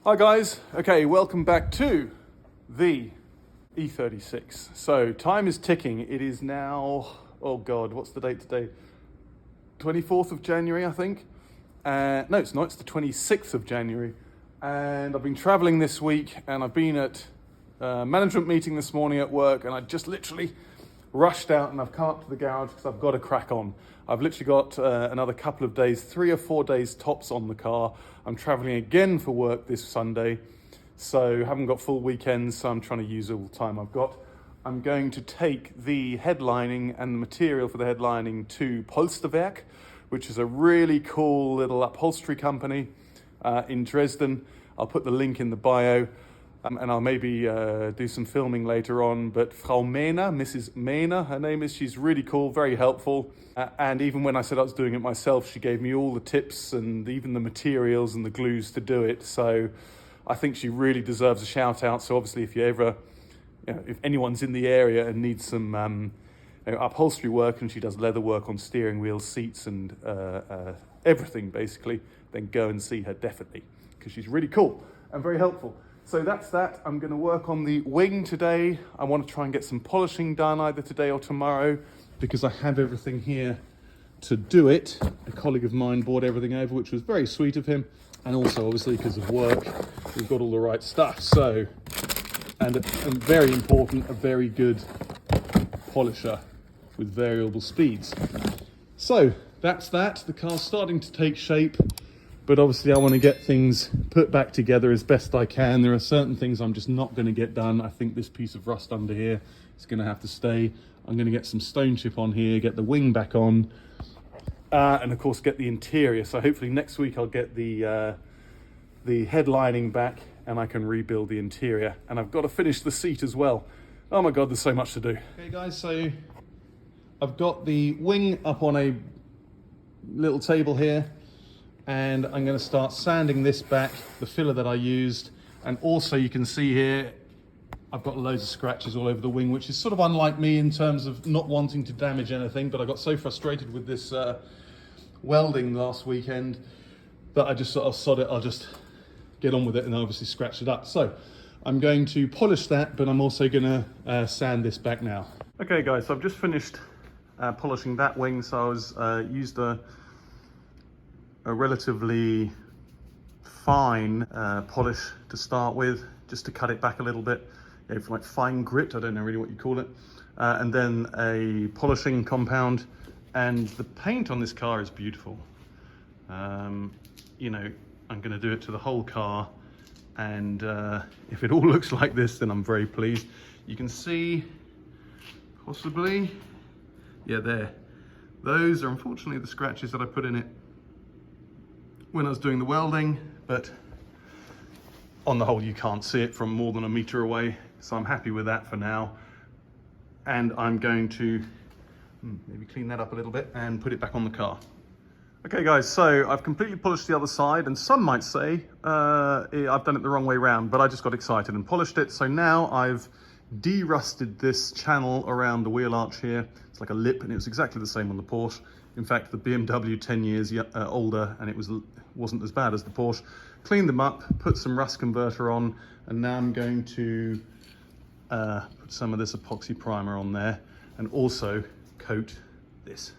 Hi guys, okay, welcome back to the E36. So time is ticking. It is now, oh God, what's the date today? 24th of January, I think. No, it's not, it's the 26th of January. And I've been traveling this week and I've been at a management meeting this morning at work, and I just literally rushed out and I've come up to the garage because I've got to crack on. I've literally got another couple of days, 3 or 4 days tops on the car. I'm traveling again for work this Sunday, so haven't got full weekends, so I'm trying to use all the time I've got. I'm going to take the headlining and the material for the headlining to Polsterwerk, which is a really cool little upholstery company in Dresden. I'll put the link in the bio. And I'll maybe do some filming later on, but Frau Mehner, Mrs. Mehner, her name is, she's really cool, very helpful. And even when I said I was doing it myself, she gave me all the tips and even the materials and the glues to do it. So I think she really deserves a shout out. So obviously if you ever, if anyone's in the area and needs some upholstery work, and she does leather work on steering wheels, seats and everything basically, then go and see her definitely, because she's really cool and very helpful. So that's that. I'm going to work on the wing today. I want to try and get some polishing done either today or tomorrow, because I have everything here to do it. A colleague of mine brought everything over, which was very sweet of him. And also, obviously, because of work, we've got all the right stuff. So, and very important, a very good polisher with variable speeds. So that's that. The car's starting to take shape. But obviously I want to get things put back together as best I can. There are certain things I'm just not going to get done. I think this piece of rust under here is going to have to stay. I'm going to get some stone chip on here, get the wing back on, and of course get the interior. So hopefully next week I'll get the headlining back and I can rebuild the interior. And I've got to finish the seat as well. Oh my God, there's so much to do. Okay guys, so I've got the wing up on a little table here. And I'm going to start sanding this back, the filler that I used. And also you can see here, I've got loads of scratches all over the wing, which is sort of unlike me in terms of not wanting to damage anything, but I got so frustrated with this welding last weekend that I just sort of sod it, I'll just get on with it, and I obviously scratched it up. So I'm going to polish that, but I'm also going to sand this back now. Okay guys, so I've just finished polishing that wing. So I was used a relatively fine polish to start with, just to cut it back a little bit, for like fine grit, I don't know really what you call it, and then a polishing compound. And the paint on this car is beautiful. I'm going to do it to the whole car, and if it all looks like this, then I'm very pleased. You can see possibly, yeah, there, those are unfortunately the scratches that I put in it when I was doing the welding, but on the whole you can't see it from more than a meter away, so I'm happy with that for now. And I'm going to maybe clean that up a little bit and put it back on the car. Okay guys, so I've completely polished the other side, and some might say I've done it the wrong way around, but I just got excited and polished it. So now I've de-rusted this channel around the wheel arch here. It's like a lip, and it was exactly the same on the Porsche. In fact, the BMW 10 years older, and it wasn't as bad as the Porsche. Cleaned them up, put some rust converter on, and now I'm going to put some of this epoxy primer on there, and also coat this.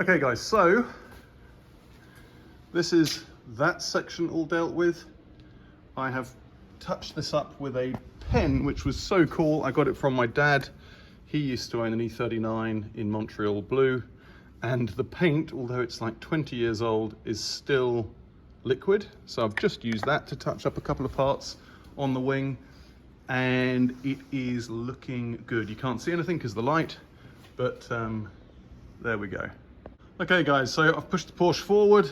Okay guys, so this is that section all dealt with. I have touched this up with a pen, which was so cool. I got it from my dad. He used to own an E39 in Montreal blue. And the paint, although it's like 20 years old, is still liquid. So I've just used that to touch up a couple of parts on the wing, and it is looking good. You can't see anything because of the light, but there we go. Okay guys, so I've pushed the Porsche forward,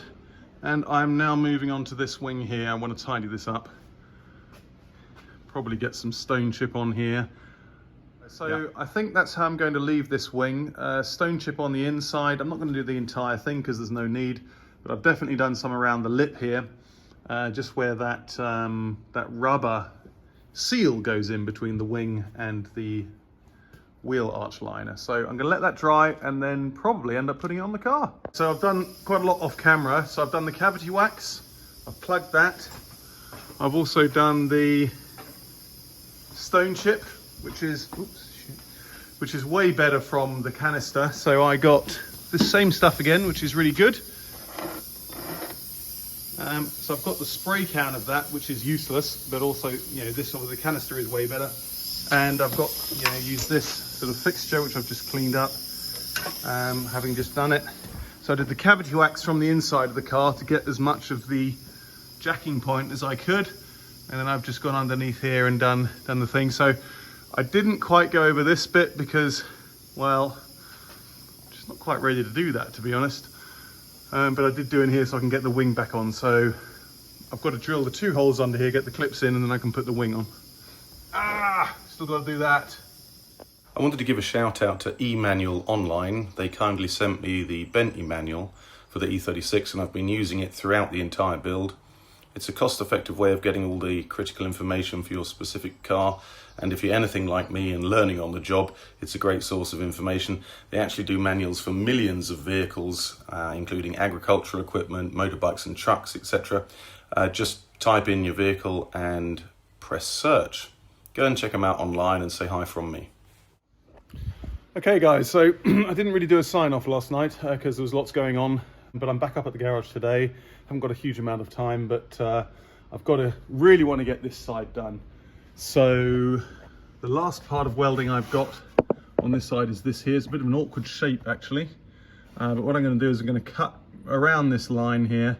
and I'm now moving on to this wing here. I want to tidy this up. Probably get some stone chip on here. So yeah. I think that's how I'm going to leave this wing. Stone chip on the inside. I'm not going to do the entire thing because there's no need, but I've definitely done some around the lip here, just where that rubber seal goes in between the wing and the wheel arch liner. So I'm going to let that dry and then probably end up putting it on the car. So I've done quite a lot off camera. So I've done the cavity wax. I've plugged that. I've also done the stone chip, which is way better from the canister. So I got the same stuff again, which is really good. So I've got the spray can of that, which is useless, but also, you know, this one with the canister is way better. And I've got, you know, used this sort of fixture, which I've just cleaned up, having just done it. So I did the cavity wax from the inside of the car to get as much of the jacking point as I could. And then I've just gone underneath here and done the thing. So I didn't quite go over this bit because, well, I'm just not quite ready to do that, to be honest. But I did do in here so I can get the wing back on. So I've got to drill the 2 holes under here, get the clips in, and then I can put the wing on. Still got to do that. I wanted to give a shout out to eManual Online. They kindly sent me the Bentley manual for the E36 and I've been using it throughout the entire build. It's a cost-effective way of getting all the critical information for your specific car, and if you're anything like me and learning on the job, it's a great source of information. They actually do manuals for millions of vehicles, including agricultural equipment, motorbikes and trucks, etc. Just type in your vehicle and press search. Go and check them out online and say hi from me. Okay guys, so I didn't really do a sign-off last night because there was lots going on, but I'm back up at the garage today. Haven't got a huge amount of time, but I've got to really want to get this side done. So the last part of welding I've got on this side is this here. It's a bit of an awkward shape actually, but what I'm going to do is I'm going to cut around this line here,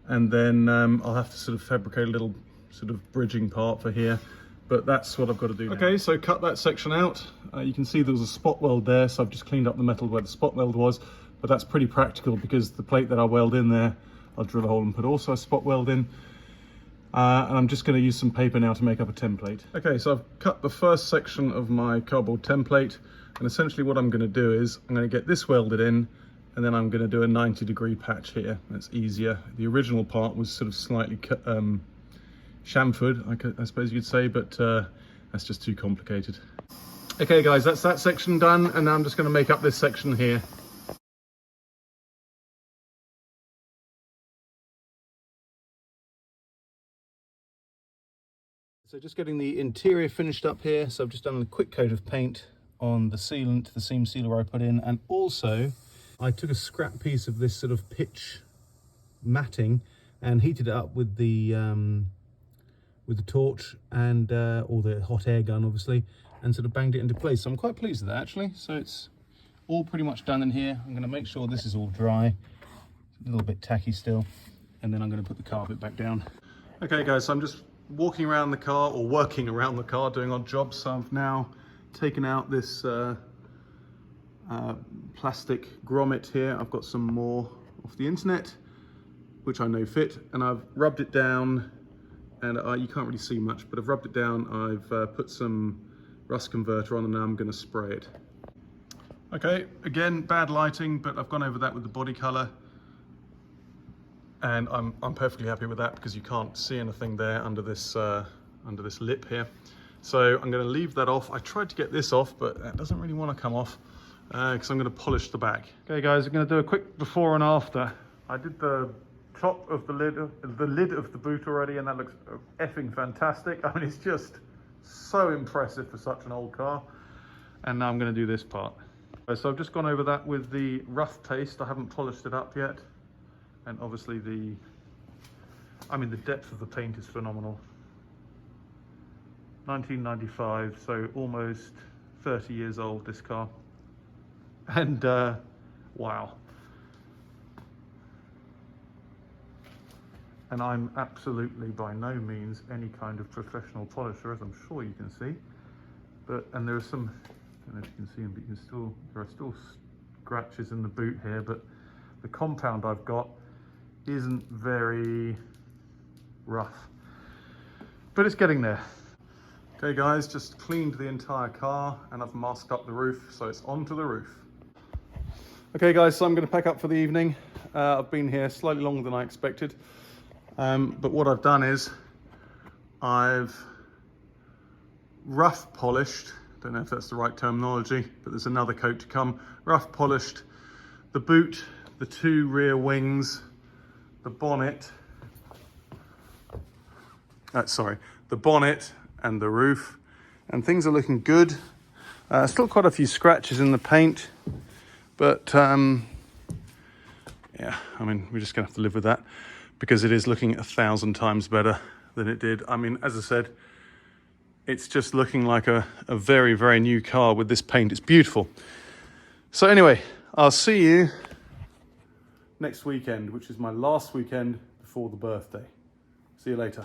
and then I'll have to sort of fabricate a little sort of bridging part for here. But that's what I've got to do now. Okay, so cut that section out. You can see there was a spot weld there, so I've just cleaned up the metal where the spot weld was, but that's pretty practical because the plate that I weld in there, I'll drill a hole and put also a spot weld in. And I'm just going to use some paper now to make up a template. Okay, so I've cut the first section of my cardboard template, and essentially what I'm going to do is I'm going to get this welded in, and then I'm going to do a 90-degree patch here. That's easier. The original part was sort of slightly chamfered, I suppose you'd say, but that's just too complicated. Okay guys, that's that section done, and now I'm just going to make up this section here. So just getting the interior finished up here, so I've just done a quick coat of paint on the sealant, the seam sealer I put in, and also I took a scrap piece of this sort of pitch matting and heated it up with the torch and or the hot air gun obviously, and sort of banged it into place. So I'm quite pleased with that actually. So it's all pretty much done in here. I'm going to make sure this is all dry. It's a little bit tacky still, and then I'm going to put the carpet back down. Okay guys, so I'm just walking around the car, or working around the car, doing odd jobs. So I've now taken out this plastic grommet here. I've got some more off the internet, which I know fit, and I've rubbed it down. And you can't really see much, but I've rubbed it down. I've put some rust converter on, and now I'm going to spray it. Okay, again, bad lighting, but I've gone over that with the body color, and I'm perfectly happy with that because you can't see anything there under this lip here. So I'm going to leave that off. I tried to get this off, but that doesn't really want to come off because I'm going to polish the back. Okay, guys, I'm going to do a quick before and after. I did the top of the lid of the boot already, and that looks effing fantastic. I mean, it's just so impressive for such an old car. And now I'm going to do this part. So I've just gone over that with the rough paste. I haven't polished it up yet, and obviously the depth of the paint is phenomenal. 1995, so almost 30 years old, this car. And wow. And I'm absolutely by no means any kind of professional polisher, as I'm sure you can see. And there are some, I don't know if you can see them, but there are still scratches in the boot here, but the compound I've got isn't very rough. But it's getting there. Okay guys, just cleaned the entire car and I've masked up the roof, so it's onto the roof. Okay guys, so I'm going to pack up for the evening. I've been here slightly longer than I expected. But what I've done is I've rough polished, don't know if that's the right terminology, but there's another coat to come, rough polished the boot, the 2 rear wings, the bonnet, the bonnet and the roof, and things are looking good. Still quite a few scratches in the paint, but yeah, I mean, we're just gonna have to live with that because it is looking 1,000 times better than it did. I mean, as I said, it's just looking like a very, very new car with this paint. It's beautiful. So anyway, I'll see you next weekend, which is my last weekend before the birthday. See you later.